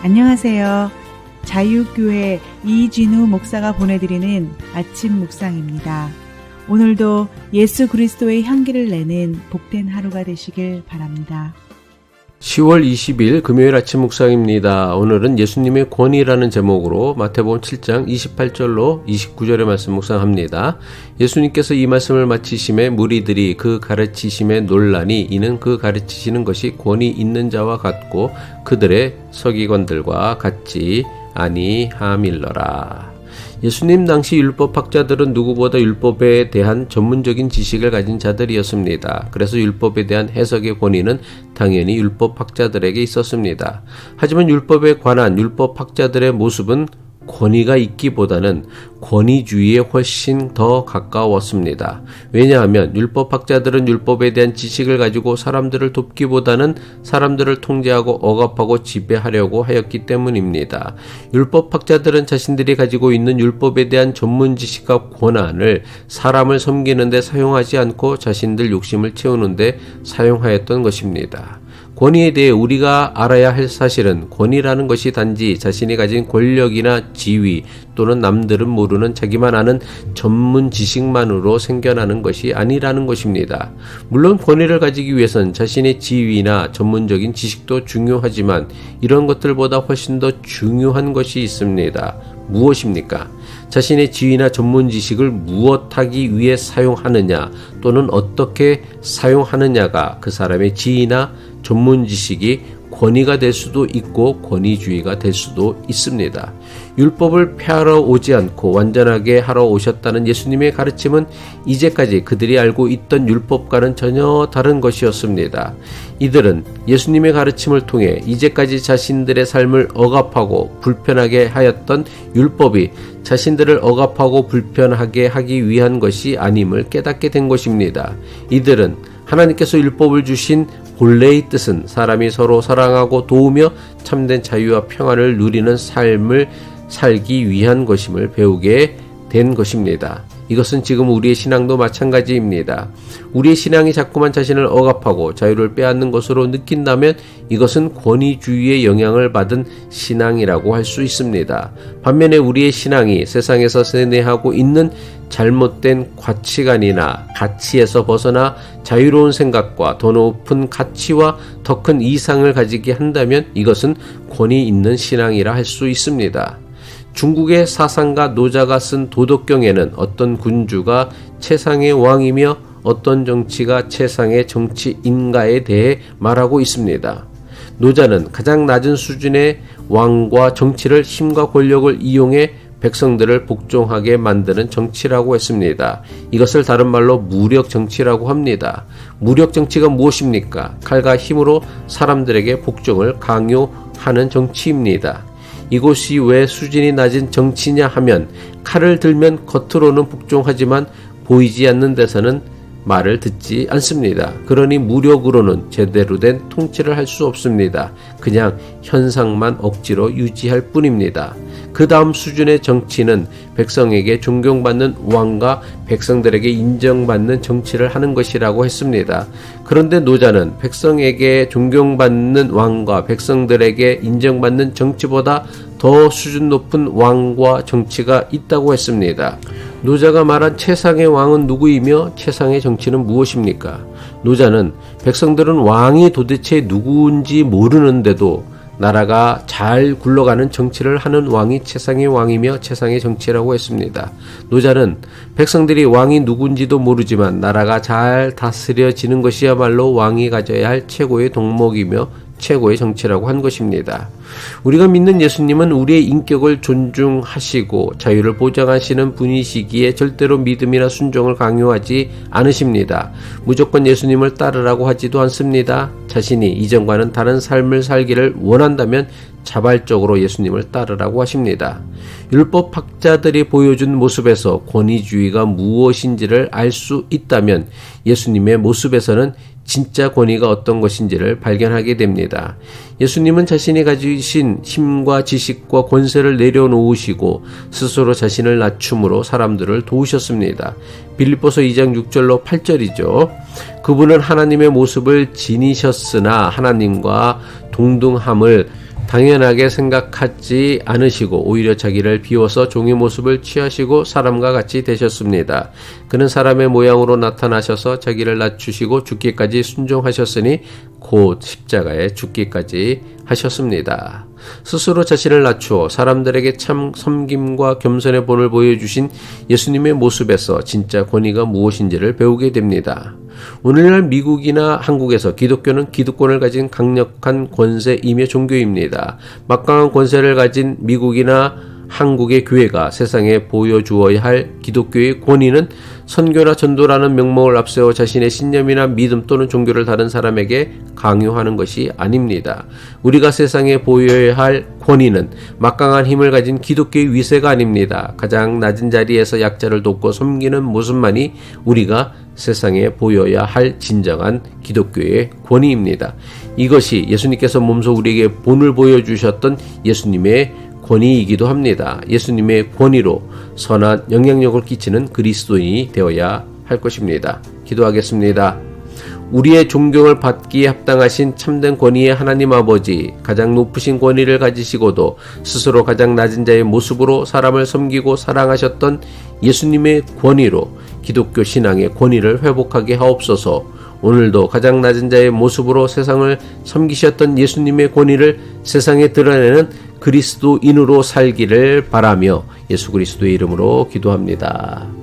안녕하세요. 자유교회 이진우 목사가 보내드리는 아침 묵상입니다. 오늘도 예수 그리스도의 향기를 내는 복된 하루가 되시길 바랍니다. 10월 20일 금요일 아침 묵상입니다. 오늘은 예수님의 권위라는 제목으로 마태복음 7장 28절로 29절의 말씀 묵상합니다. 예수님께서 이 말씀을 마치심에 무리들이 그 가르치심에 놀라니 이는 그 가르치시는 것이 권위 있는 자와 같고 그들의 서기관들과 같지 아니함일러라. 예수님 당시 율법학자들은 누구보다 율법에 대한 전문적인 지식을 가진 자들이었습니다. 그래서 율법에 대한 해석의 권위는 당연히 율법학자들에게 있었습니다. 하지만 율법에 관한 율법학자들의 모습은 권위가 있기보다는 권위주의에 훨씬 더 가까웠습니다. 왜냐하면 율법학자들은 율법에 대한 지식을 가지고 사람들을 돕기보다는 사람들을 통제하고 억압하고 지배하려고 하였기 때문입니다. 율법학자들은 자신들이 가지고 있는 율법에 대한 전문 지식과 권한을 사람을 섬기는 데 사용하지 않고 자신들 욕심을 채우는 데 사용하였던 것입니다. 권위에 대해 우리가 알아야 할 사실은 권위라는 것이 단지 자신이 가진 권력이나 지위 또는 남들은 모르는 자기만 아는 전문 지식만으로 생겨나는 것이 아니라는 것입니다. 물론 권위를 가지기 위해선 자신의 지위나 전문적인 지식도 중요하지만 이런 것들보다 훨씬 더 중요한 것이 있습니다. 무엇입니까? 자신의 지위나 전문 지식을 무엇하기 위해 사용하느냐 또는 어떻게 사용하느냐가 그 사람의 지위나 전문 지식이 권위가 될 수도 있고 권위주의가 될 수도 있습니다. 율법을 폐하러 오지 않고 완전하게 하러 오셨다는 예수님의 가르침은 이제까지 그들이 알고 있던 율법과는 전혀 다른 것이었습니다. 이들은 예수님의 가르침을 통해 이제까지 자신들의 삶을 억압하고 불편하게 하였던 율법이 자신들을 억압하고 불편하게 하기 위한 것이 아님을 깨닫게 된 것입니다. 이들은 하나님께서 율법을 주신 본래의 뜻은 사람이 서로 사랑하고 도우며 참된 자유와 평안을 누리는 삶을 살기 위한 것임을 배우게 된 것입니다. 이것은 지금 우리의 신앙도 마찬가지입니다. 우리의 신앙이 자꾸만 자신을 억압하고 자유를 빼앗는 것으로 느낀다면 이것은 권위주의의 영향을 받은 신앙이라고 할 수 있습니다. 반면에 우리의 신앙이 세상에서 세뇌하고 있는 잘못된 가치관이나 가치에서 벗어나 자유로운 생각과 더 높은 가치와 더 큰 이상을 가지게 한다면 이것은 권위 있는 신앙이라 할 수 있습니다. 중국의 사상가 노자가 쓴 도덕경에는 어떤 군주가 최상의 왕이며 어떤 정치가 최상의 정치인가에 대해 말하고 있습니다. 노자는 가장 낮은 수준의 왕과 정치를 힘과 권력을 이용해 백성들을 복종하게 만드는 정치라고 했습니다. 이것을 다른 말로 무력 정치라고 합니다. 무력 정치가 무엇입니까? 칼과 힘으로 사람들에게 복종을 강요하는 정치입니다. 이것이 왜 수준이 낮은 정치냐 하면 칼을 들면 겉으로는 복종하지만 보이지 않는 데서는 말을 듣지 않습니다. 그러니 무력으로는 제대로 된 통치를 할 수 없습니다. 그냥 현상만 억지로 유지할 뿐입니다. 그 다음 수준의 정치는 백성에게 존경받는 왕과 백성들에게 인정받는 정치를 하는 것이라고 했습니다. 그런데 노자는 백성에게 존경받는 왕과 백성들에게 인정받는 정치보다 더 수준 높은 왕과 정치가 있다고 했습니다. 노자가 말한 최상의 왕은 누구이며 최상의 정치는 무엇입니까? 노자는 백성들은 왕이 도대체 누구인지 모르는데도 나라가 잘 굴러가는 정치를 하는 왕이 최상의 왕이며 최상의 정치라고 했습니다. 노자는 백성들이 왕이 누군지도 모르지만 나라가 잘 다스려지는 것이야말로 왕이 가져야 할 최고의 덕목이며 최고의 정치라고 한 것입니다. 우리가 믿는 예수님은 우리의 인격을 존중하시고 자유를 보장하시는 분이시기에 절대로 믿음이나 순종을 강요하지 않으십니다. 무조건 예수님을 따르라고 하지도 않습니다. 자신이 이전과는 다른 삶을 살기를 원한다면 자발적으로 예수님을 따르라고 하십니다. 율법학자들이 보여준 모습에서 권위주의가 무엇인지를 알 수 있다면 예수님의 모습에서는 진짜 권위가 어떤 것인지를 발견하게 됩니다. 예수님은 자신이 가지신 힘과 지식과 권세를 내려놓으시고 스스로 자신을 낮춤으로 사람들을 도우셨습니다. 빌립보서 2장 6절로 8절이죠. 그분은 하나님의 모습을 지니셨으나 하나님과 동등함을 당연하게 생각하지 않으시고 오히려 자기를 비워서 종의 모습을 취하시고 사람과 같이 되셨습니다. 그는 사람의 모양으로 나타나셔서 자기를 낮추시고 죽기까지 순종하셨으니 곧 십자가에 죽기까지 하셨습니다. 스스로 자신을 낮추어 사람들에게 참 섬김과 겸손의 본을 보여주신 예수님의 모습에서 진짜 권위가 무엇인지를 배우게 됩니다. 오늘날 미국이나 한국에서 기독교는 기득권을 가진 강력한 권세이며 종교입니다. 막강한 권세를 가진 미국이나 한국의 교회가 세상에 보여주어야 할 기독교의 권위는 선교나 전도라는 명목을 앞세워 자신의 신념이나 믿음 또는 종교를 다른 사람에게 강요하는 것이 아닙니다. 우리가 세상에 보여야 할 권위는 막강한 힘을 가진 기독교의 위세가 아닙니다. 가장 낮은 자리에서 약자를 돕고 섬기는 모습만이 우리가 세상에 보여야 할 진정한 기독교의 권위입니다. 이것이 예수님께서 몸소 우리에게 본을 보여주셨던 예수님의 권위이기도 합니다. 예수님의 권위로 선한 영향력을 끼치는 그리스도인이 되어야 할 것입니다. 기도하겠습니다. 우리의 존경을 받기에 합당하신 참된 권위의 하나님 아버지, 가장 높으신 권위를 가지시고도 스스로 가장 낮은 자의 모습으로 사람을 섬기고 사랑하셨던 예수님의 권위로 기독교 신앙의 권위를 회복하게 하옵소서. 오늘도 가장 낮은 자의 모습으로 세상을 섬기셨던 예수님의 권위를 세상에 드러내는 그리스도인으로 살기를 바라며 예수 그리스도의 이름으로 기도합니다.